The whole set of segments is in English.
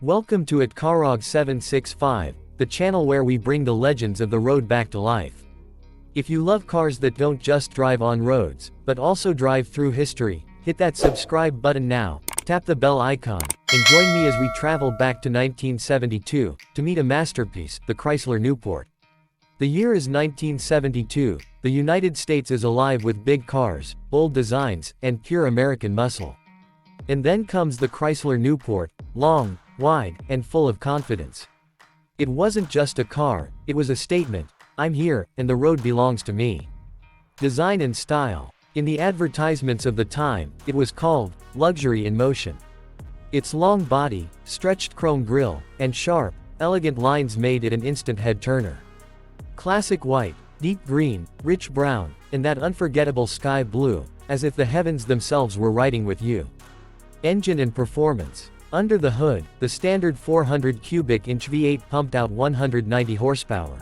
Welcome to Karog 765, the channel where we bring the legends of the road back to life. If you love cars that don't just drive on roads, but also drive through history, hit that subscribe button now, tap the bell icon, and join me as we travel back to 1972, to meet a masterpiece, the Chrysler Newport. The year is 1972, the United States is alive with big cars, bold designs, and pure American muscle. And then comes the Chrysler Newport, long, wide, and full of confidence. It wasn't just a car, it was a statement: I'm here, and the road belongs to me. Design and style. In the advertisements of the time, it was called luxury in motion. Its long body, stretched chrome grille, and sharp, elegant lines made it an instant head-turner. Classic white, deep green, rich brown, and that unforgettable sky blue, as if the heavens themselves were riding with you. Engine and performance. Under the hood, the standard 400 cubic inch V8 pumped out 190 horsepower.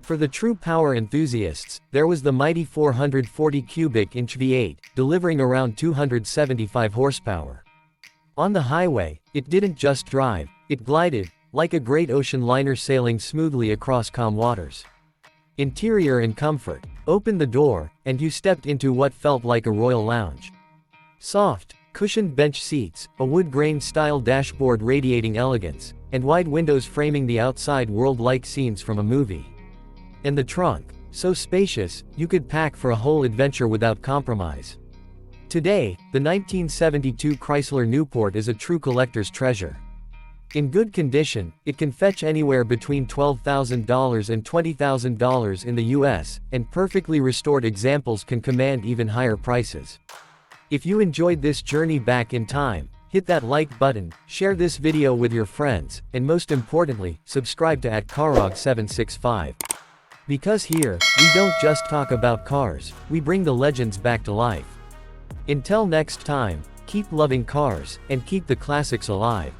For the true power enthusiasts, there was the mighty 440 cubic inch V8, delivering around 275 horsepower. On the highway, it didn't just drive, it glided, like a great ocean liner sailing smoothly across calm waters. Interior and comfort. Open the door, and you stepped into what felt like a royal lounge. Soft, cushioned bench seats, a wood-grain-style dashboard radiating elegance, and wide windows framing the outside world like scenes from a movie. And the trunk, so spacious, you could pack for a whole adventure without compromise. Today, the 1972 Chrysler Newport is a true collector's treasure. In good condition, it can fetch anywhere between $12,000 and $20,000 in the US, and perfectly restored examples can command even higher prices. If you enjoyed this journey back in time, hit that like button, share this video with your friends, and most importantly, subscribe to Karog 765. Because here, we don't just talk about cars, we bring the legends back to life. Until next time, keep loving cars, and keep the classics alive.